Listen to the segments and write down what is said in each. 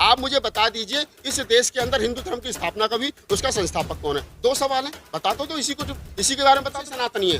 आप मुझे बता दीजिए इस देश के अंदर हिंदू धर्म की स्थापना का भी उसका संस्थापक कौन है? 2 सवाल है, बता दो इसी को, इसी के बारे में बता। सनातनी है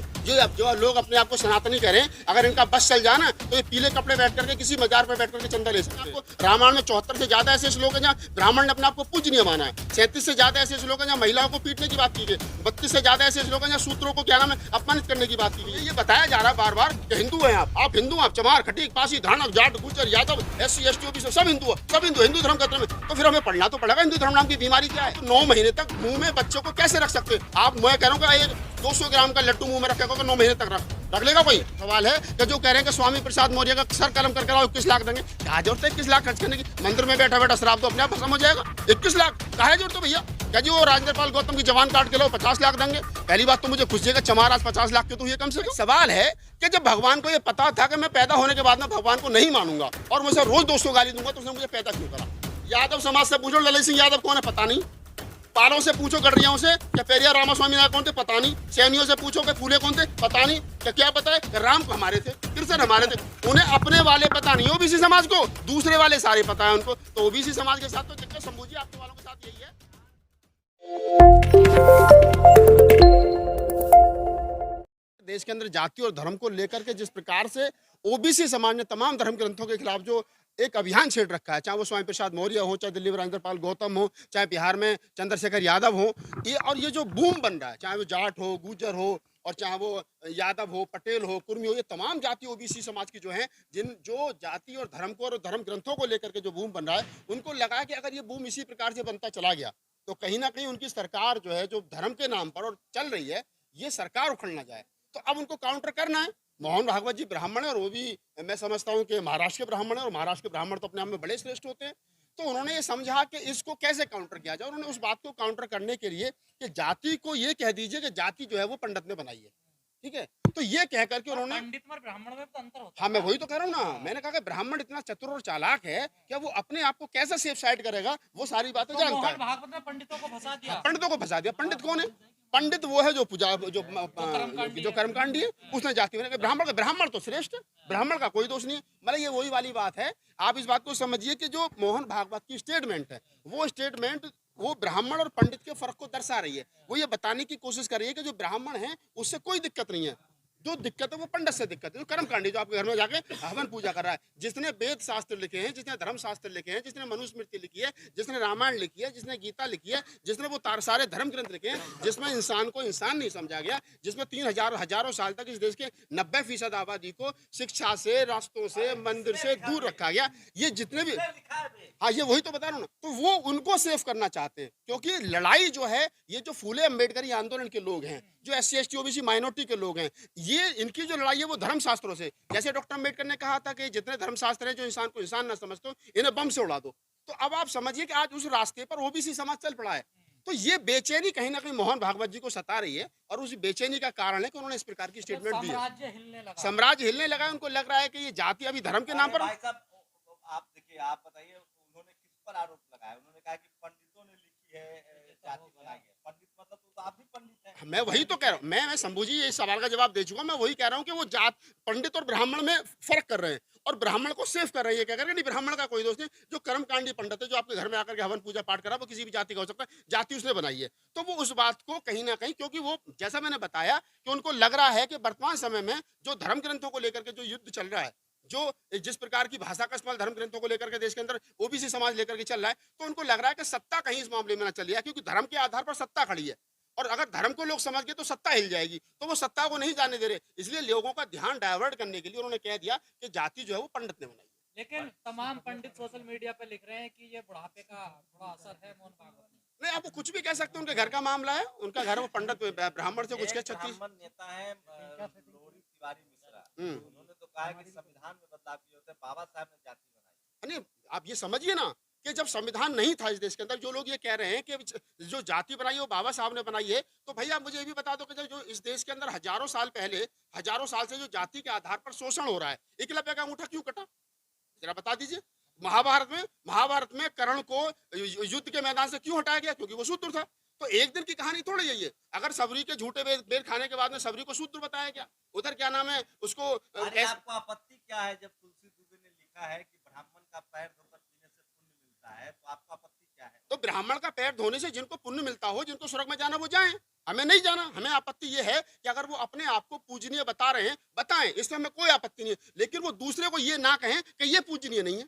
जो लोग अपने आप को सनातनी कह रहे हैं, अगर इनका बस चल जाए ना तो ये पीले कपड़े बैठ करके किसी मजार पर बैठ करके चंदा ले सकते हैं। आपको रामायण में 74 से ज्यादा ऐसे श्लोक है जहाँ ब्राह्मण ने अपने आप को पूजनीय माना है। 37 से ज्यादा ऐसे श्लोक है जहाँ महिलाओं को पीटने की बात की गई। 32 से ज्यादा ऐसे श्लोक है जहाँ सूत्रों को क्या नाम है अपमानित करने की बात की गई। ये बताया जा रहा है बार बार कि हिंदू हैं आप हिंदू, आप चमार, खटीक, पासी, धानक, Jat, Gurjar, Yadav, SC, ST, OBC सब हिंदू, सब हिंदू धर्म का धर्म है। तो फिर हमें पढ़ना तो पड़ेगा हिंदू धर्म नाम की बीमारी क्या है। 9 महीने तक मुंह में बच्चों को कैसे रख सकते हैं आप? मैं कह रहा हूँ 200 ग्राम का लड्डू मुंह में रखेगा 9 महीने तक रख लेगा कोई? सवाल है कि जो कह रहे हैं कि स्वामी प्रसाद मौर्य का सर कलम करके लाओ 21 लाख देंगे। क्या जरूरत है 21 लाख खर्च करने की? मंदिर में बैठा बैठा शराब तो अपने आप खत्म हो जाएगा। 21 लाख कहा जरूरत है भैया? क्या जी वो राजेंद्र गौतम की जवान काट के लो 50 लाख देंगे? पहली बात तो मुझे खुशी है कि चमार आज 50 लाख के तो ये कम से कम। सवाल है कि जब भगवान को ये पता था कि मैं पैदा होने के बाद में भगवान को नहीं मानूंगा और मुझे रोज 200 गाली दूंगा, तो उसने मुझे पैदा क्यों करा? यादव समाज से पूछो ललित सिंह यादव कौन है पता नहीं। पालों से पूछो गडरियाओं से क्या पेरिया रामास्वामी नायक कौन थे पता नहीं। सैनियों से पूछो कि फूले कौन थे पता नहीं। क्या पता है राम हमारे थे, कृष्ण हमारे थे। उन्हें अपने वाले पता नहीं ओबीसी समाज को, दूसरे वाले सारे पता है उनको। तो ओबीसी समाज के साथ तो दिक्कत शंभू जी आपके वालों के साथ यही है। देश के अंदर जाति और धर्म को लेकर के जिस प्रकार से ओबीसी समाज ने तमाम धर्म ग्रंथों के खिलाफ जो एक अभियान छेड़ रखा है, चाहे वो स्वामी प्रसाद मौर्य हो, चाहे दिल्ली में राजेंद्र गौतम हो, चाहे बिहार में चंद्रशेखर यादव हो, ये जो बूम बन रहा है, चाहे वो जाट हो, गुर्जर हो, और चाहे वो यादव हो, पटेल हो, कुर्मी हो, ये तमाम जाति ओबीसी समाज की जो है जो जाति और धर्म को और धर्म ग्रंथों को लेकर के जो बूम बन रहा है, उनको लगा कि अगर ये बूम इसी प्रकार से बनता चला गया तो कहीं ना कहीं उनकी सरकार जो है जो धर्म के नाम पर और चल रही है, ये सरकार उखड़ ना जाए। तो अब उनको काउंटर करना है। मोहन भागवत जी ब्राह्मण है और वो भी मैं समझता हूँ कि महाराष्ट्र के ब्राह्मण है, और महाराष्ट्र के ब्राह्मण तो अपने आप में बड़े श्रेष्ठ होते हैं। तो उन्होंने ये समझा कि इसको कैसे काउंटर किया जाए। उन्होंने उस बात को काउंटर करने के लिए कि जाति को ये कह दीजिए कि जाति जो है वो पंडित ने बनाई है, ठीक है। तो ये कह करके उन्होंने पंडित और ब्राह्मण में तो अंतर होता है। हाँ, मैं वही तो कह रहा हूँ ना। मैंने कहा कि ब्राह्मण इतना चतुर और चालाक है कि वो अपने आप को कैसे सेफ साइड करेगा, वो सारी बातें तो जानता मोहन है। भागवत ने पंडितों को फंसा दिया। पंडितों को फंसा दिया। पंडित कौन है? पंडित वो है जो पूजा जो कर्मकांडी है, उसने जाति में ब्राह्मण तो श्रेष्ठ है, ब्राह्मण का कोई दोष नहीं है। मतलब ये वही वाली बात है। आप इस बात को समझिए कि जो मोहन भागवत की स्टेटमेंट है, वो स्टेटमेंट वो ब्राह्मण और पंडित के फर्क को दर्शा रही है। वो ये बताने की कोशिश कर रही है कि जो ब्राह्मण है उससे कोई दिक्कत नहीं है, जो दिक्कत है वो पंडित से दिक्कत है, जो कर्मकांडी जो आपके घर में जाके हवन पूजा कर रहा है। जिसने वेद शास्त्र लिखे हैं, जिसने धर्म शास्त्र लिखे हैं, जिसने मनुस्मृति लिखी है, जिसने रामायण लिखी है, जिसने गीता लिखी है, जिसने वो सारे धर्म ग्रंथ लिखे हैं, जिसमें इंसान को इंसान नहीं समझा गया, जिसमें 3000 हजारों साल तक इस देश के 90% आबादी को शिक्षा से, रास्तों से, मंदिर से दूर रखा गया। ये जितने भी हाँ, ये वही तो बता रहा हूँ ना। तो वो उनको सेफ करना चाहते हैं, क्योंकि लड़ाई जो है ये जो फूले अम्बेडकरी आंदोलन के लोग हैं, जो SC ST OBC माइनॉरिटी के लोग हैं, ये इनकी जो लड़ाई है वो धर्म शास्त्रों से। जैसे डॉक्टर अम्बेडकर ने कहा था कि जितने धर्म शास्त्र हैं जो इंसान को इंसान ना समझते हो, इन्हें बम से उड़ा दो। तो अब आप समझिए कि आज उस रास्ते पर ओबीसी समाज चल पड़ा है। तो ये बेचैनी कहीं ना कहीं मोहन भागवत जी को सता रही है, और उस बेचैनी का कारण है कि उन्होंने इस प्रकार की स्टेटमेंट दी है। साम्राज्य हिलने लगा है। उनको लग रहा है कि ये जाति अभी धर्म के नाम पर। आप देखिए, आप बताइए उन्होंने किस पर आरोप लगाया? उन्होंने कहा कि पंडितों ने लिखी है, जाति बनाई है। पंडित मतलब तो आप भी पंडित हैं। मैं वही तो कह रहा हूँ। मैं शंभू जी इस सवाल का जवाब दे चुका। मैं वही कह रहा हूँ कि वो जात पंडित और ब्राह्मण में फर्क कर रहे हैं, और ब्राह्मण को सेफ कर रही है। क्या कर रहे हैं? ब्राह्मण का कोई दोष नहीं। जो कर्मकांडी पंडित है, जो आपके घर में आकर के हवन पूजा पाठ करा, वो किसी भी जाति का हो सकता है, जाति उसने बनाई है। तो वो उस बात को कहीं ना कहीं, क्योंकि वो जैसा मैंने बताया कि उनको लग रहा है कि वर्तमान समय में जो धर्म ग्रंथों को लेकर के जो युद्ध चल रहा है, जो जिस प्रकार की भाषा का इस्तेमाल धर्म ग्रंथों को लेकर के देश के अंदर ओबीसी समाज लेकर के चल रहा है, तो उनको लग रहा है कि सत्ता कहीं इस मामले में ना चली है, क्योंकि धर्म के आधार पर सत्ता खड़ी है, और अगर धर्म को लोग समझ गए तो सत्ता हिल जाएगी। तो वो सत्ता को नहीं जाने दे रहे, इसलिए लोगों का ध्यान डाइवर्ट करने के लिए उन्होंने कह दिया कि जाति जो है वो पंडित ने बनाई है। लेकिन तमाम पंडित सोशल मीडिया पे लिख रहे हैं कि ये बुढ़ापे का थोड़ा असर है मोहन भागवत में। नहीं, आप कुछ भी कह सकते हैं, उनके घर का मामला है, उनका घर वो पंडित ब्राह्मण से कुछ के 36 ब्राह्मण नेता है लोरी तिवारी मिश्रा, उन्होंने तो कहा कि संविधान में बदलाव किए होते, बाबा साहब ने जाति बनाई। नहीं, आप ये समझिए ना कि जब संविधान नहीं था इस देश के अंदर, जो लोग ये कह रहे हैं कि जो जाति बनाई है वो बाबा साहब ने बनाई है, तो भैया आप मुझे ये भी बता दो कि जो इस देश के अंदर हजारों साल पहले, हजारों साल से जो जाति के आधार पर शोषण हो रहा है, एकलव्य का अंगूठा क्यों कटा? जरा बता दीजिए। महाभारत में कर्ण को युद्ध के मैदान से क्यों हटाया गया? क्योंकि वो शूद्र था। तो एक दिन की कहानी थोड़ी है ये। अगर सबरी के झूठे बेर खाने के बाद में सबरी को शूद्र बताया गया, उधर क्या नाम है उसको आपको आपत्ति क्या है जब तुलसी दुबे ने लिखा है कि ब्राह्मण का पैर धोकर पीने से पुण्य मिलता है, तो ब्राह्मण का पैर धोने से जिनको पुण्य मिलता हो, जिनको स्वर्ग में जाना वो जाएं, हमें नहीं जाना। हमें आपत्ति ये है कि अगर वो अपने आप को पूजनीय बता रहे हैं, बताएं, इसमें हमें कोई आपत्ति नहीं है, लेकिन वो दूसरे को ये ना कहें कि ये पूजनीय नहीं है।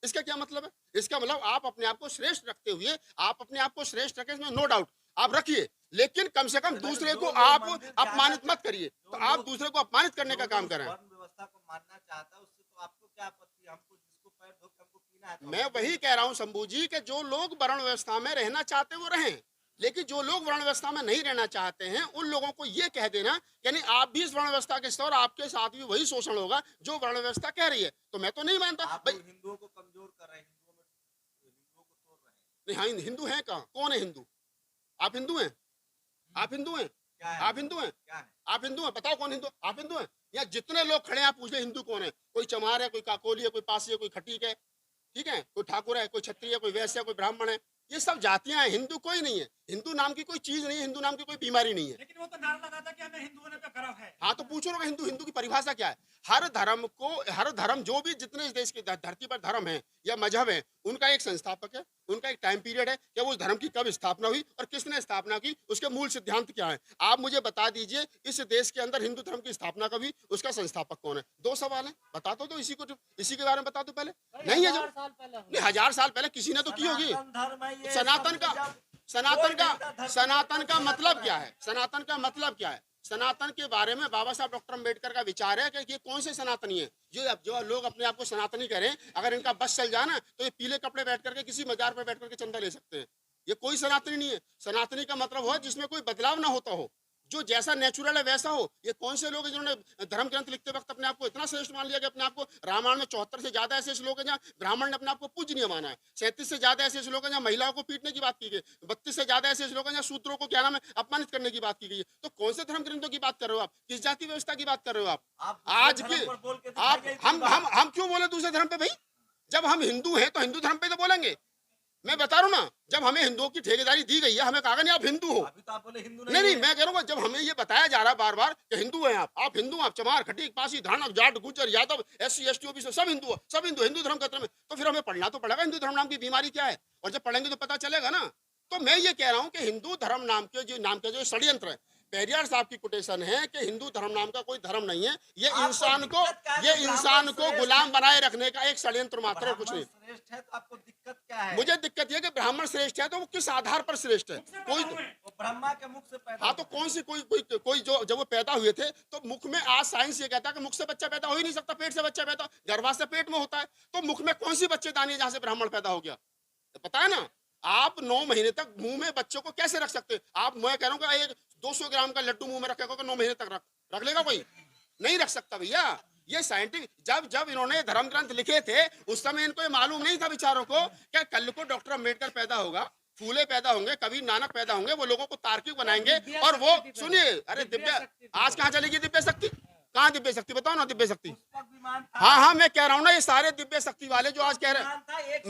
इसका क्या मतलब है? इसका मतलब आप अपने आप को श्रेष्ठ रखते हुए, आप अपने आप को श्रेष्ठ रखें, इसमें नो डाउट आप रखिए, लेकिन कम से कम दूसरे को आप अपमानित मत करिए। तो आप दूसरे को अपमानित करने का काम करें। वर्ण व्यवस्था को मानना चाहता है उससे तो आपको क्या आपत्ति है? हमको जिसको पैर धो के हमको पीना है तो मैं वही कह रहा हूं शंभू जी कि जो लोग वर्ण व्यवस्था में रहना चाहते हैं वो रहें, लेकिन जो लोग वर्ण व्यवस्था में नहीं रहना चाहते हैं उन लोगों को ये कह देना यानी आप भी इस वर्ण व्यवस्था के हिस्से और आपके साथ भी वही शोषण होगा जो वर्ण व्यवस्था कह रही है। तो मैं तो नहीं मानता आप भाई। हिंदुओं को कमजोर कर रहे हैं, हिंदुओं को तोड़ रहे हैं। नहीं, हाँ, हिंदू हैं कहाँ? कौन है हिंदू? आप हिंदू हैं? आप हिंदू हैं? क्या है? आप हिंदू हैं? क्या है? आप हिंदू हैं? बताओ कौन हिंदू? आप हिंदू हैं? यहाँ जितने लोग खड़े हैं आप पूछ ले हिंदू कौन है? कोई चमार है, कोई काकोली है, कोई पासी है, कोई खटीक है, ठीक है, कोई ठाकुर है, कोई क्षत्रिय है, कोई वैश्य है, कोई ब्राह्मण है। ये सब जातियां हैं, हिंदू कोई नहीं है। हिंदू नाम की कोई चीज नहीं है, हिंदू नाम की कोई बीमारी नहीं है। लेकिन वो तो नारा लगाता कि हमें हिंदू होने पे गर्व है। हाँ तो पूछो ना हिंदू, हिंदू की परिभाषा क्या है? हर धर्म जो भी जितने इस देश की धरती पर धर्म है या मजहब है, उनका एक संस्थापक है, उनका एक टाइम पीरियड है कि उस धर्म की कब स्थापना हुई और किसने स्थापना की, उसके मूल सिद्धांत क्या है। आप मुझे बता दीजिए इस देश के अंदर हिंदू धर्म की स्थापना कब हुई, उसका संस्थापक कौन है? 2 सवाल है, बता दो इसी के बारे में बता दो पहले। नहीं है जो 1000 साल पहले नहीं, 1000 साल पहले किसी ने तो की होगी। धर्म है ये, सनातन का मतलब क्या है? सनातन का मतलब क्या है? सनातन के बारे में बाबा साहब डॉक्टर अम्बेडकर का विचार है कि ये कौन से सनातनी है जो लोग अपने आप को सनातनी करें, अगर इनका बस चल जाना तो ये पीले कपड़े बैठ करके किसी मजार पर बैठ करके चंदा ले सकते हैं। ये कोई सनातनी नहीं है। सनातनी का मतलब हो जिसमें कोई बदलाव ना होता हो, जो जैसा नेचुरल है वैसा हो। ये कौन से लोग हैं जिन्होंने धर्म ग्रंथ लिखते वक्त अपने आप को इतना श्रेष्ठ मान लिया कि अपने आप को रामायण में 74 से ज्यादा ऐसे लोग हैं जहाँ ब्राह्मण ने अपने आप को पूजनीय माना है, 37 से ज्यादा ऐसे लोग हैं जहाँ महिलाओं को पीटने की बात की गई, 32 से ज्यादा ऐसे लोग हैं जहाँ शूद्रों को क्या नाम है अपमानित करने की बात की गई है। तो कौन से धर्म ग्रंथों की बात कर रहे हो आप? किस जाति व्यवस्था की बात कर रहे हो आप? आज के आप हम क्यों बोले दूसरे धर्म पे भाई? जब हम हिंदू हैं तो हिंदू धर्म पे तो बोलेंगे। मैं बता रहा हूँ ना, जब हमें हिंदुओं की ठेकेदारी दी गई है, हमें कहा नहीं आप हिंदू हो। अभी तो आप बोले हिंदू नहीं, मैं कह रहा हूँ जब हमें ये बताया जा रहा है बार बार कि हिंदू हैं आप हिंदू, आप चमार, खटीक, पासी, धानक, Jat, Gujjar, Yadav, SC, ST, OBC सब हिंदू, सब हिंदू धर्म खतरे में। तो फिर हमें पढ़ना तो पड़ेगा हिंदू धर्म नाम की बीमारी क्या है, और जब पढ़ेंगे तो पता चलेगा ना। तो मैं ये कह रहा हूँ कि हिंदू धर्म नाम के जो षड्यंत्र है, पेरियार साहब की कोटेशन है कि हिंदू धर्म नाम का कोई धर्म नहीं है, ये इंसान को गुलाम बनाए रखने का एक षड्यंत्र मात्र है, कुछ नहीं। श्रेष्ठ है तो आपको दिक्कत क्या है? मुझे दिक्कत यह कि ब्राह्मण श्रेष्ठ है तो वो किस आधार पर श्रेष्ठ है? कोई वो ब्रह्मा के मुख से पैदा हाँ तो कौन सी कोई जो जब वो पैदा हुए थे तो मुख में, आज साइंस ये कहता है कि मुख से बच्चा पैदा हो ही नहीं सकता, पेट से बच्चा पैदा, गर्भाशय से पेट में होता है। तो मुख में कौन सी बच्चेदानी है जहां से ब्राह्मण पैदा हो गया? तो पता है ना, आप 9 महीने तक मुंह में बच्चों को कैसे रख सकते? आप, मैं कह रहा हूँ कि एक 200 ग्राम का लड्डू मुंह में रखेगा 9 महीने तक रख लेगा कोई? नहीं रख सकता भैया। ये साइंटिफिक जब इन्होंने धर्म ग्रंथ लिखे थे उस समय इनको ये मालूम नहीं था बेचारों को क्या कल को डॉक्टर अम्बेडकर पैदा होगा, फूले पैदा होंगे, कबीर नानक पैदा होंगे, वो लोगों को तार्किक बनाएंगे। और वो सुनिए, अरे दिव्य आज कहाँ चलेगी दिव्य शक्ति? कहाँ दिव्य शक्ति? बताओ ना दिव्य शक्ति। हाँ, मैं कह रहा हूँ ना, ये सारे दिव्य शक्ति वाले जो आज कह रहे हैं,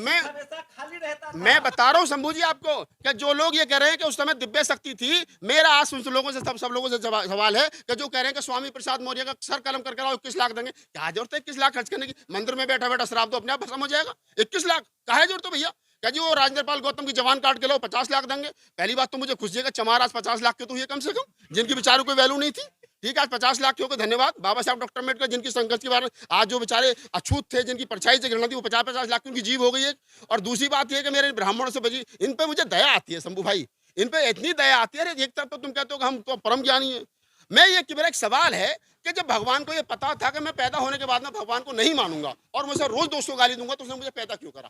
मैं बता रहा हूँ शंभू जी आपको कि जो लोग ये कह रहे हैं कि उस समय दिव्य शक्ति थी, मेरा आज लोगों से सब लोगों से सवाल है कि जो कह रहे हैं कि स्वामी प्रसाद मौर्य का सर कलम करके लाओ 21 लाख देंगे, क्या जरूरत है 21 लाख खर्च करने की? मंदिर में बैठा बैठा शराब दो, अपने आप खत्म हो जाएगा। 21 लाख काहे जरूरत है भैया? क्या जी वो राजेंद्र पाल गौतम की जवान काट के लो 50 लाख देंगे? पहली बात तो मुझे खुशी है कि चमार आज 50 लाख के तो हुए कम से कम, जिनकी बेचारों कोई वैल्यू नहीं थी। ठीक है, आज 50 लाख के हो गए, धन्यवाद बाबा साहब डॉक्टर अम्बेडकर, जिनकी संघर्ष के बारे में आज जो बेचारे अछूत थे, जिनकी परछाई से घृणा थी, वो 50-50 लाख की उनकी जीव हो गई है। और दूसरी बात यह कि मेरे ब्राह्मणों से बची, इन पे मुझे दया आती है शंभू भाई, इन पे इतनी दया आती है। अरे एक तरफ तो तुम कहते हो कि हम तो परम ज्ञानी है। मैं ये कि मेरा एक सवाल है कि जब भगवान को ये पता था कि मैं पैदा होने के बाद में भगवान को नहीं मानूंगा और मुझे रोज 200 गाली दूंगा, तो उसने मुझे पैदा क्यों करा?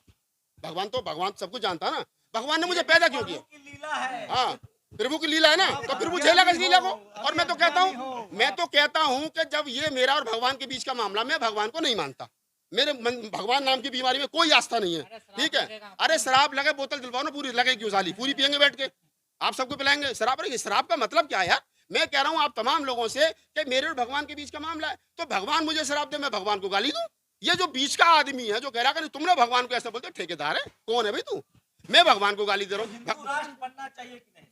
भगवान सब कुछ जानता ना, भगवान ने मुझे पैदा क्यों किया? हाँ, प्रभु की लीला है ना, तो प्रभु झेलेगा इस लीला को। और मैं तो कहता हूँ कि जब ये मेरा और भगवान के बीच का मामला, मैं भगवान को नहीं मानता, मेरे भगवान नाम की बीमारी में कोई आस्था नहीं है। ठीक है, अरे शराब लगे, बोतल दिलवाओ ना, पूरी लगे क्यों साली, पूरी पियेंगे बैठ के, आप सबको पिलाएंगे शराब। अरे शराब का मतलब क्या है यार? मैं कह रहा हूँ आप तमाम लोगों से कि मेरे और भगवान के बीच का मामला है, तो भगवान मुझे शराब दे, मैं भगवान को गाली दूं? ये जो बीच का आदमी है जो कह रहा है तुमने भगवान को ऐसा बोलते, ठेकेदार है? कौन है भाई तू? मैं भगवान को गाली दे रहा हूँ? हिंदू राष्ट्र बनना चाहिए कि नहीं?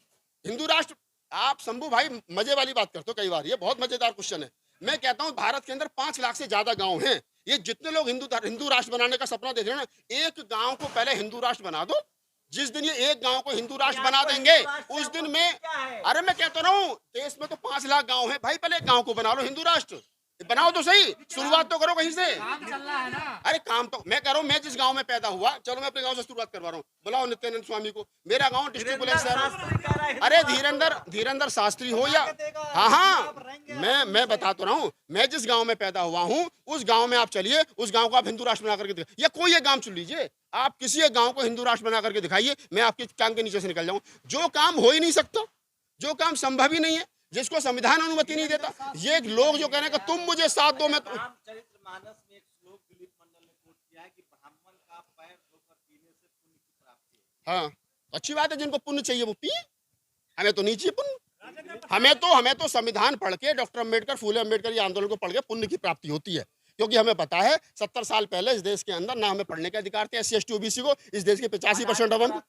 हिंदू राष्ट्र, आप शंभू भाई मजे वाली बात करते हो कई बार, ये बहुत मजेदार क्वेश्चन है। मैं कहता हूँ भारत के अंदर 5 लाख से ज्यादा गांव हैं। ये जितने लोग हिंदू राष्ट्र बनाने का सपना देख रहे हैं ना, एक गांव को पहले हिंदू राष्ट्र बना दो, जिस दिन ये एक गांव को हिंदू राष्ट्र बना देंगे उस दिन में, अरे मैं कहता रहा हूँ देश में तो 5 लाख गांव है भाई, पहले एक गांव को बना लो हिंदू राष्ट्र, बनाओ तो सही, शुरुआत तो करो कहीं से। काम चल रहा है ना। अरे काम तो मैं कह रहा हूँ, मैं जिस गांव में पैदा हुआ, चलो मैं अपने गांव से शुरुआत करवा रहा हूँ, बुलाओ नित्यानंद स्वामी को, मेरा गांव डिस्ट्रिक्ट बुलंदशहर। अरे धीरेंद्र शास्त्री हो या, हाँ मैं बता तो रहा हूँ, मैं जिस गांव में पैदा हुआ हूँ उस गांव में आप चलिए, उस गांव को आप हिंदू राष्ट्र बना करके दिखाइए, या कोई एक गांव चुन लीजिए, आप किसी एक गांव को हिंदू राष्ट्र बना करके दिखाइए, मैं आपके काम के नीचे से निकल जाऊं। जो काम हो ही नहीं सकता, जो काम संभव ही नहीं है, जिसको संविधान अनुमति नहीं देता, ये लोग जो कह रहे हैं कि तुम मुझे साथ दो, मैं रामचरितमानस में एक श्लोक दिलीप मंडल ने कोट किया है कि ब्राह्मण का पैर धोकर पीने से पुण्य की प्राप्ति है। हाँ अच्छी बात है, जिनको पुण्य चाहिए वो पिए, हमें तो नीचे पुण्य, हमें तो संविधान पढ़ के, डॉक्टर अम्बेडकर, फूले अम्बेडकर ये आंदोलन को पढ़ के पुण्य की प्राप्ति होती है, क्योंकि हमें पता है 70 साल पहले इस देश के अंदर ना हमें पढ़ने के अधिकार थे, SC ST OBC को, इस देश के 85% अवन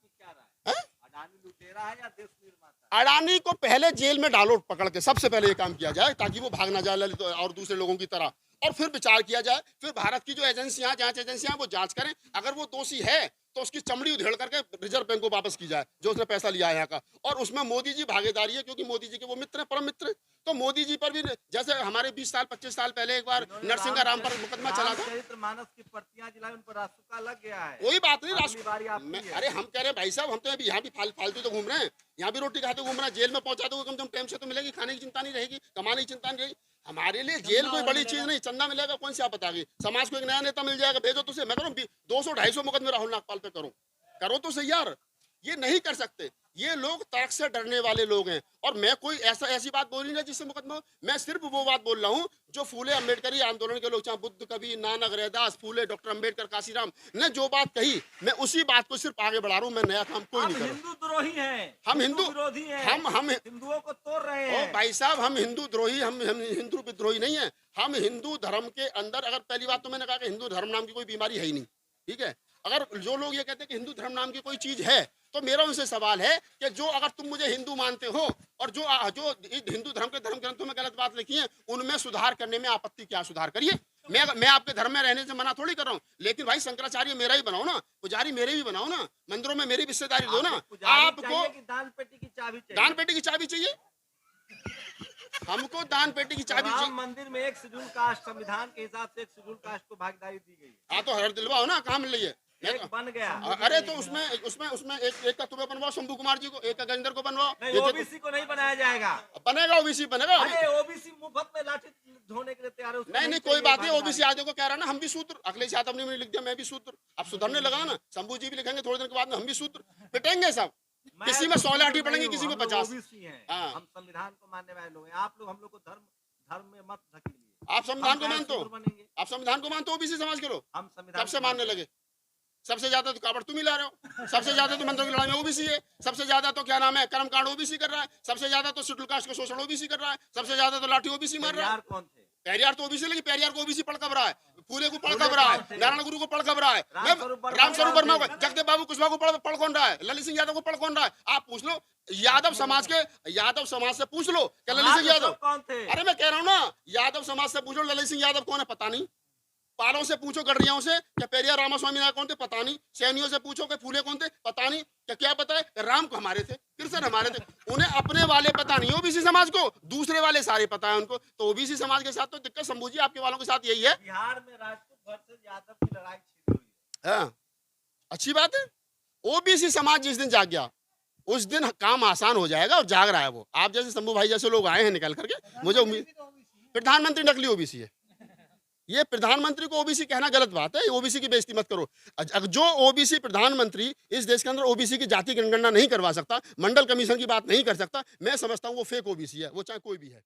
अडानी को पहले जेल में डालो पकड़ के, सबसे पहले ये काम किया जाए ताकि वो भाग ना जाए ललित और दूसरे लोगों की तरह, और फिर विचार किया जाए, फिर भारत की जो एजेंसियां, जांच एजेंसियां वो जांच करें, अगर वो दोषी है तो उसकी चमड़ी उधेड़ करके रिजर्व बैंक को वापस की जाए जो उसने पैसा लिया है यहाँ का, और उसमें मोदी जी भागीदारी है, क्योंकि मोदी जी के वो मित्र हैं, परम मित्र हैं, तो मोदी जी पर भी, जैसे हमारे 20 साल 25 साल पहले एक बार नरसिंह राम पर मुकदमा चला था, रामचरितमानस की प्रतियां जलाई, उन पर रासुका लग गया है। कोई बात नहीं, अरे हम कह रहे हैं भाई साहब, हम तो अभी यहाँ भी फालतू तो घूम रहे हैं, यहाँ भी रोटी खाते घूम रहे हैं, जेल में पहुंचा दो कम से कम टाइम से तो मिलेगी, खाने की चिंता नहीं रहेगी, कमाने की चिंता नहीं रहेगी, हमारे लिए जेल कोई बड़ी चीज नहीं, चंदा मिलेगा कौन सी आप बताएगी, समाज को एक नया नेता मिल जाएगा, भेजो तो उसे, मैं करूँ 200-250 मुकदमे राहुल नागपाल पे करो तो सही यार, ये नहीं कर सकते, ये लोग तर्क से डरने वाले लोग हैं, और मैं कोई ऐसी बात बोली ना जिससे मुकदमा, मैं सिर्फ वो बात बोल रहा हूँ जो फूले अम्बेडकरी आंदोलन के लोग, चाहे बुद्ध कबीर, नानक, रैदास, फूले, डॉक्टर अम्बेडकर, काशीराम ने जो बात कही, मैं उसी बात को सिर्फ आगे बढ़ा रहा हूँ, मैं नया काम कोई नहीं कर रहा। हिंदू द्रोही हैं, हम हिंदू विरोधी हैं, हम हिंदुओं को तोड़ रहे हैं। भाई साहब, हम हिंदू द्रोही, हम हिंदू विद्रोही नहीं है, हम हिंदू धर्म के अंदर, अगर पहली बात तो मैंने कहा कि हिंदू धर्म नाम की कोई बीमारी है ही नहीं, ठीक है, अगर जो लोग ये कहते हैं कि हिंदू धर्म नाम की कोई चीज है, तो मेरा उनसे सवाल है कि जो, अगर तुम मुझे हिंदू मानते हो और जो हिंदू धर्म के धर्म ग्रंथों में गलत बात लिखी है उनमें सुधार करने में आपत्ति क्या, सुधार करिए, मैं आपके धर्म में रहने से मना थोड़ी कर रहा हूँ, लेकिन भाई शंकराचार्य मेरा ही बनाओ ना, पुजारी मेरे भी बनाओ ना, मंदिरों में मेरी हिस्सेदारी दो ना, आपको दान पेटी की चाबी चाहिए, हमको दान पेटी की चाबी चाहिए। मंदिर में एक शेड्यूल कास्ट, संविधान के हिसाब से एक शेड्यूल कास्ट को भागीदारी दी गई है। हाँ तो हर दिलवाओ ना, कहाँ मिल रही है, एक बन गया। अरे तो उसमें एक का तुम्हें बनवाओ शंभू कुमार जी को, एक का गजेंद्र को बनवाओ, ओबीसी को नहीं बनाया जाएगा, बनेगा ओबीसी बनेगा, अरे ओबीसी मुफ्त में लाठी ढोने के लिए तैयार है, नहीं कोई बात नहीं, ओबीसी आदि को कह रहा ना, हम भी सूत्र, अगले साथ हमने लिख दिया मैं भी सूत्र, अब सुधरने लगा ना, शंभू जी भी लिखेंगे थोड़े दिन के बाद में, हम भी सूत्र पिटेंगे सब, किसी में 100 लाठी पड़ेंगे, किसी में 50। हम संविधान को मानने वाले लोग हैं, आप लोग हम लोग को धर्म में मत धकेलिए। आप संविधान को मानते हो, आप संविधान को मानते हो, ओबीसी समाज के लोग, हम संविधान कब से मानने लगे, सबसे ज्यादा तो कावड़ तुम ही ला रहे हो, सबसे ज्यादा तो मंत्रों की लड़ाई में ओबीसी है, सबसे ज्यादा तो क्या नाम है कर्मकांड ओबीसी कर रहा है, सबसे ज्यादा तो शेड्यूल कास्ट का शोषण ओबीसी कर रहा है, सबसे ज्यादा तो लाठी ओबीसी मार रहा है। कौन थे? पेरियार तो ओबीसी, लेकिन पेरियार को ओबीसी पढ़ कब रहा है, फूले को पढ़ कब रहा है, नारायण गुरु को पढ़ कब रहा है, रामस्वरूप वर्मा को, जगदेव बाबू कुशवाहा को पढ़ कौन रहा है, ललित सिंह यादव को पढ़ कौन रहा है, आप पूछ लो, यादव समाज से पूछ लो क्या ललित सिंह यादव कौन थे? अरे मैं कह रहा हूँ ना, यादव समाज से पूछो ललित सिंह यादव कौन है, पता नहीं, पालों से पूछो, गडरियाओं से क्या पेरियार रामास्वामी नायक कौन थे, पता नहीं, सैनियों से पूछो कि फूले कौन थे, पता नहीं, क्या पता है राम को हमारे थे, कृष्ण हमारे थे, उन्हें अपने वाले पता नहीं ओबीसी समाज को, दूसरे वाले सारे पता है उनको, तो ओबीसी समाज के साथ तो दिक्कत शंभू जी आपके वालों के साथ यही है। बिहार में राजपूत वर्सेस यादव की लड़ाई छिड़ी हुई है। अच्छी बात है, ओबीसी समाज जिस दिन जाग गया उस दिन काम आसान हो जाएगा, और जाग रहा है वो, आप जैसे शंभू भाई जैसे लोग आए हैं निकल करके, मुझे उम्मीद, प्रधानमंत्री नकली ओबीसी है, ये प्रधानमंत्री को ओबीसी कहना गलत बात है, ओबीसी की बेइज्जती मत करो, जो ओबीसी प्रधानमंत्री इस देश के अंदर ओबीसी की जाति जनगणना नहीं करवा सकता, मंडल कमीशन की बात नहीं कर सकता, मैं समझता हूँ वो फेक ओबीसी है, वो चाहे कोई भी है।